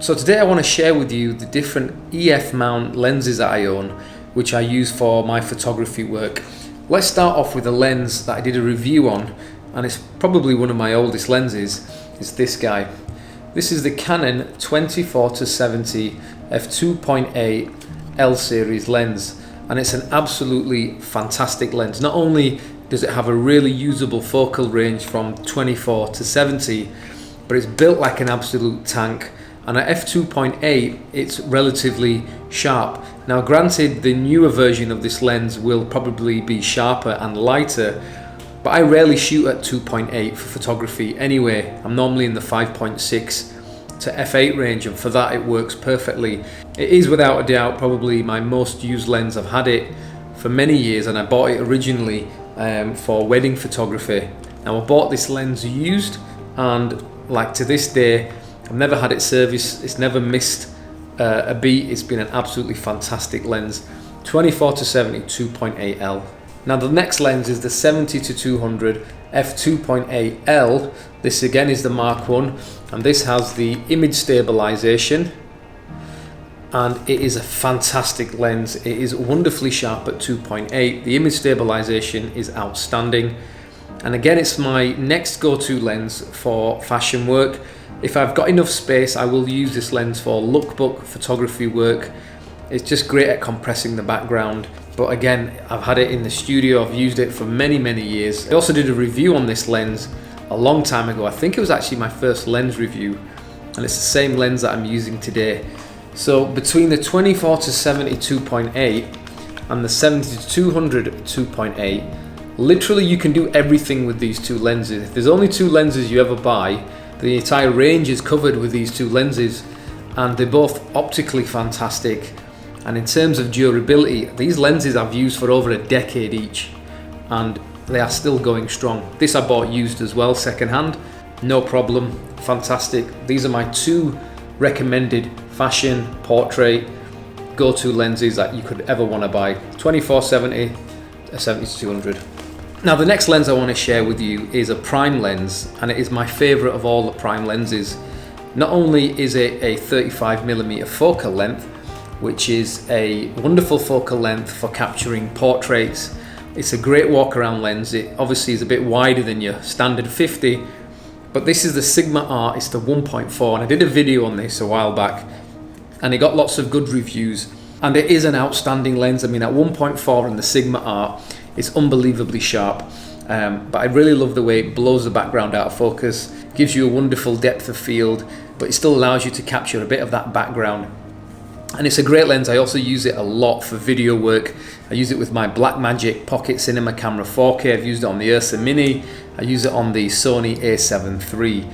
So today I want to share with you the different EF mount lenses that I own, which I use for my photography work. Let's start off with a lens that I did a review on, and it's probably one of my oldest lenses. It's this guy. This is the Canon 24-70 f2.8 L series lens, and it's an absolutely fantastic lens. Not only does it have a really usable focal range from 24 to 70, but it's built like an absolute tank. And at f2.8 it's relatively sharp. Now granted, the newer version of this lens will probably be sharper and lighter, but I rarely shoot at 2.8 for photography anyway. I'm normally in the 5.6 to f8 range, and for that it works perfectly. It is without a doubt probably my most used lens. I've had it for many years, and I bought it originally for wedding photography. Now I bought this lens used, and like to this day I've never had it serviced. It's never missed a beat. It's been an absolutely fantastic lens. 24-70 2.8L. Now the next lens is the 70-200 f2.8L. This again is the Mark 1, and this has the image stabilization, and it is a fantastic lens. It is wonderfully sharp at 2.8. The image stabilization is outstanding, and again it's my next go-to lens for fashion work. If I've got enough space, I will use this lens for lookbook photography work. It's just great at compressing the background. But again, I've had it in the studio. I've used it for many years. I also did a review on this lens a long time ago. I think it was actually my first lens review, and it's the same lens that I'm using today. So between the 24-70 2.8 and the 70-200 2.8, literally you can do everything with these two lenses. If there's only two lenses you ever buy, the entire range is covered with these two lenses, and they're both optically fantastic. And in terms of durability, these lenses I've used for over a decade each, and they are still going strong. This I bought used as well, secondhand, no problem, fantastic. These are my two recommended fashion, portrait, go-to lenses that you could ever want to buy. 24-70, a 70-200. Now the next lens I want to share with you is a prime lens, and it is my favorite of all the prime lenses. Not only is it a 35mm focal length, which is a wonderful focal length for capturing portraits. It's a great walk around lens. It obviously is a bit wider than your standard 50, but this is the Sigma Art. It's the 1.4, and I did a video on this a while back, and it got lots of good reviews, and it is an outstanding lens. I mean, at 1.4 in the Sigma Art, it's unbelievably sharp, but I really love the way it blows the background out of focus, gives you a wonderful depth of field, but it still allows you to capture a bit of that background. And it's a great lens. I also use it a lot for video work. I use it with my Blackmagic Pocket Cinema Camera 4K. I've used it on the Ursa Mini. I use it on the Sony a7 III.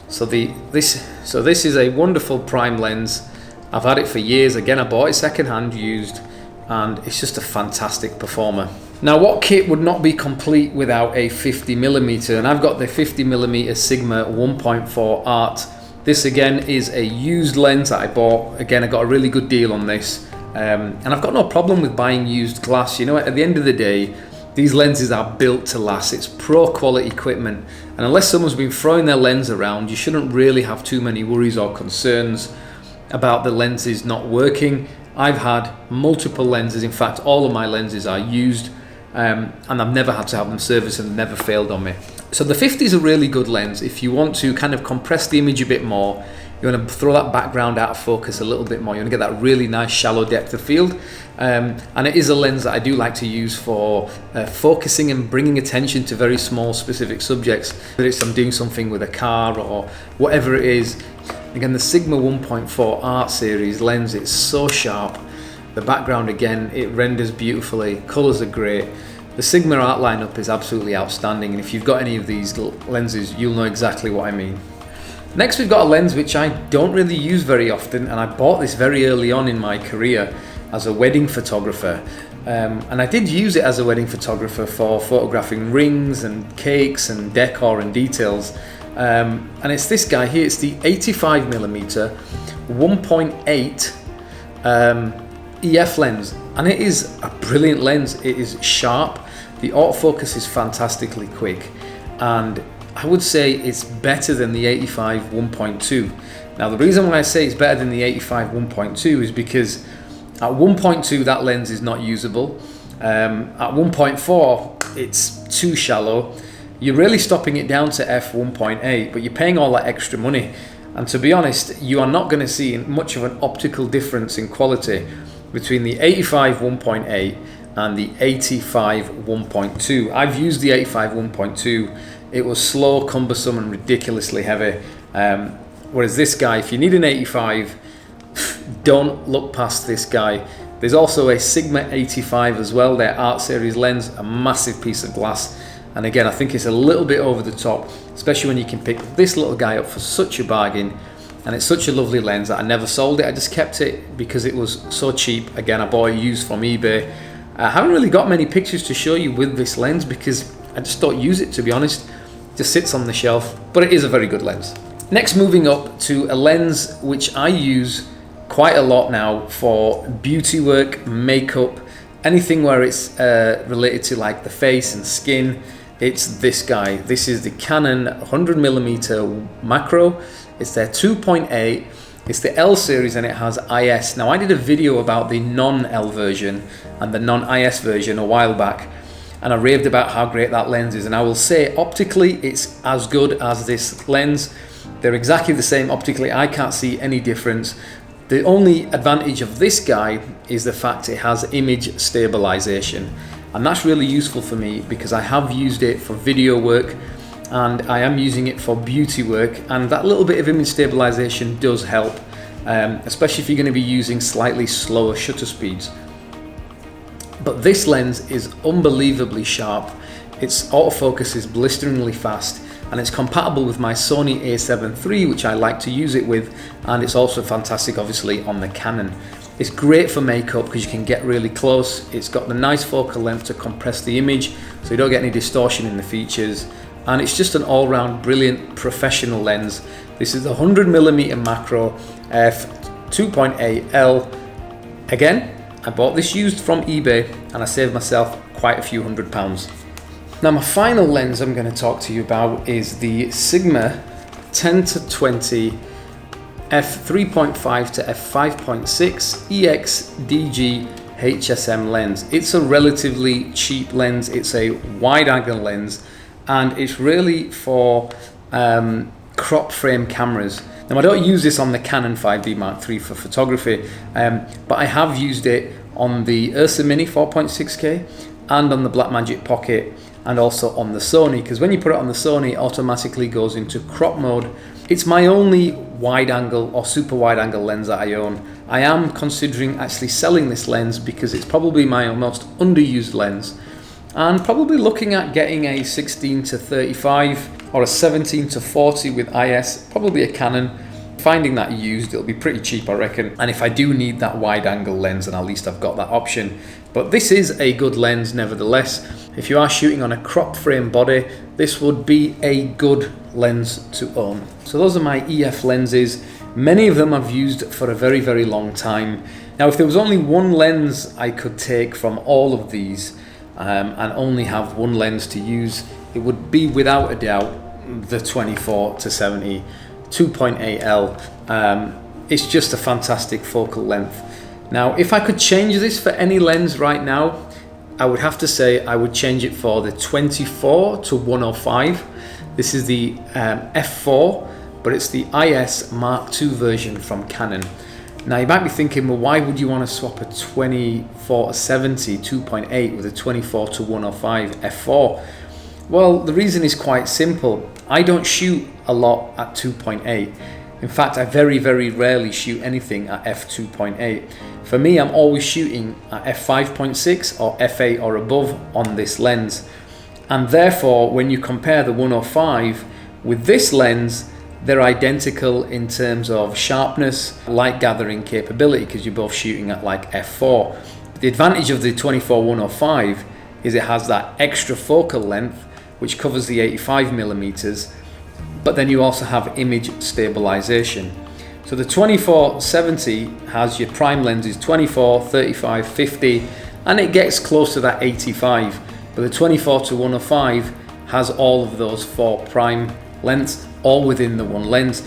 So this is a wonderful prime lens. I've had it for years. Again, I bought it secondhand used, and it's just a fantastic performer. Now, what kit would not be complete without a 50mm? And I've got the 50mm Sigma 1.4 Art. This again is a used lens that I bought. Again, I got a really good deal on this, and I've got no problem with buying used glass. You know, at the end of the day, these lenses are built to last. It's pro quality equipment, and unless someone's been throwing their lens around, you shouldn't really have too many worries or concerns about the lenses not working. I've had multiple lenses. In fact, all of my lenses are used, and I've never had to have them serviced, and never failed on me. So the 50 is a really good lens if you want to kind of compress the image a bit more. You want to throw that background out of focus a little bit more. You want to get that really nice shallow depth of field, and it is a lens that I do like to use for focusing and bringing attention to very small specific subjects, whether it's I'm doing something with a car or whatever it is. Again, the Sigma 1.4 Art series lens, it's so sharp. The background, again, it renders beautifully. Colors are great. The Sigma Art lineup is absolutely outstanding, and if you've got any of these lenses, you'll know exactly what I mean. Next, we've got a lens which I don't really use very often, and I bought this very early on in my career as a wedding photographer. And I did use it as a wedding photographer for photographing rings and cakes and decor and details. And it's this guy here. It's the 85mm 1.8 EF lens, and it is a brilliant lens. It is sharp, the autofocus is fantastically quick, and I would say it's better than the 85 1.2. Now the reason why I say it's better than the 85 1.2 is because at 1.2 that lens is not usable. At 1.4 it's too shallow. You're really stopping it down to f1.8, but you're paying all that extra money. And to be honest, you are not going to see much of an optical difference in quality between the 85 1.8 and the 85 1.2. I've used the 85 1.2. It was slow, cumbersome and ridiculously heavy. Whereas this guy, if you need an 85, don't look past this guy. There's also a Sigma 85 as well, their Art Series lens, a massive piece of glass. And again, I think it's a little bit over the top, especially when you can pick this little guy up for such a bargain. And it's such a lovely lens that I never sold it. I just kept it because it was so cheap. Again, I bought it used from eBay. I haven't really got many pictures to show you with this lens because I just don't use it, to be honest. It just sits on the shelf, but it is a very good lens. Next, moving up to a lens which I use quite a lot now for beauty work, makeup, anything where it's related to like the face and skin. It's this guy. This is the Canon 100mm macro. It's their 2.8. It's the L series and it has IS. Now I did a video about the non-L version and the non-IS version a while back, and I raved about how great that lens is, and I will say optically it's as good as this lens. They're exactly the same optically. I can't see any difference. The only advantage of this guy is the fact it has image stabilization, and that's really useful for me because I have used it for video work and I am using it for beauty work, and that little bit of image stabilization does help, especially if you're going to be using slightly slower shutter speeds. But this lens is unbelievably sharp. Its autofocus is blisteringly fast, and it's compatible with my Sony a7 III, which I like to use it with, and it's also fantastic obviously on the Canon. It's great for makeup because you can get really close. It's got the nice focal length to compress the image so you don't get any distortion in the features, and it's just an all-round brilliant professional lens. This is the 100mm macro f2.8L. Again, I bought this used from eBay and I saved myself quite a few £100s. Now my final lens I'm going to talk to you about is the Sigma 10-20 f3.5 to f5.6 EX-DG HSM lens. It's a relatively cheap lens. It's a wide angle lens and it's really for crop frame cameras. Now I don't use this on the Canon 5D Mark III for photography, but I have used it on the Ursa Mini 4.6K and on the Blackmagic Pocket and also on the Sony, because when you put it on the Sony it automatically goes into crop mode. It's my only wide angle or super wide angle lens that I own. I am considering actually selling this lens because it's probably my most underused lens, and probably looking at getting a 16-35 or a 17-40 with IS, probably a Canon. Finding that used, it'll be pretty cheap I reckon, and if I do need that wide angle lens then at least I've got that option. But this is a good lens nevertheless. If you are shooting on a crop frame body, this would be a good lens to own. So those are my EF lenses. Many of them I've used for a very, very long time. Now if there was only one lens I could take from all of these and only have one lens to use, it would be without a doubt the 24-70 2.8L. It's just a fantastic focal length. Now if I could change this for any lens right now, I would have to say I would change it for the 24-105. This is the f4, but it's the IS Mark II version from Canon. Now you might be thinking, well, why would you want to swap a 24-70 2.8 with a 24-105 f4? Well, the reason is quite simple. I don't shoot a lot at 2.8. In fact, I very, very rarely shoot anything at f2.8. For me, I'm always shooting at f5.6 or f8 or above on this lens. And therefore, when you compare the 105 with this lens, they're identical in terms of sharpness, light gathering capability, because you're both shooting at like f4. The advantage of the 24-105 is it has that extra focal length, which covers the 85mm, but then you also have image stabilization. So the 24-70 has your prime lenses 24, 35, 50, and it gets close to that 85. But the 24-105 has all of those four prime lengths, all within the one lens.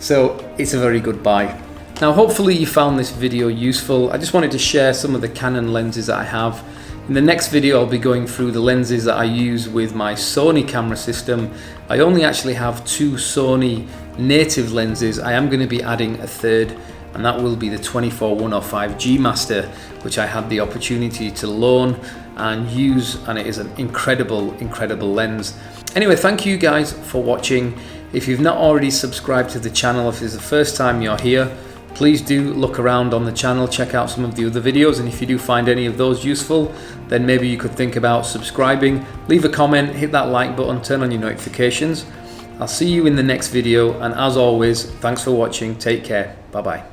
So it's a very good buy. Now hopefully you found this video useful. I just wanted to share some of the Canon lenses that I have. In the next video I'll be going through the lenses that I use with my Sony camera system. I only actually have 2 Sony native lenses. I am going to be adding a third, and that will be the 24-105 G Master, which I had the opportunity to loan and use, and it is an incredible lens. Anyway, thank you guys for watching. If you've not already subscribed to the channel, if it's the first time you're here, please do look around on the channel, check out some of the other videos, and if you do find any of those useful, then maybe you could think about subscribing. Leave a comment, hit that like button, turn on your notifications. I'll see you in the next video, and as always, thanks for watching. Take care. Bye bye.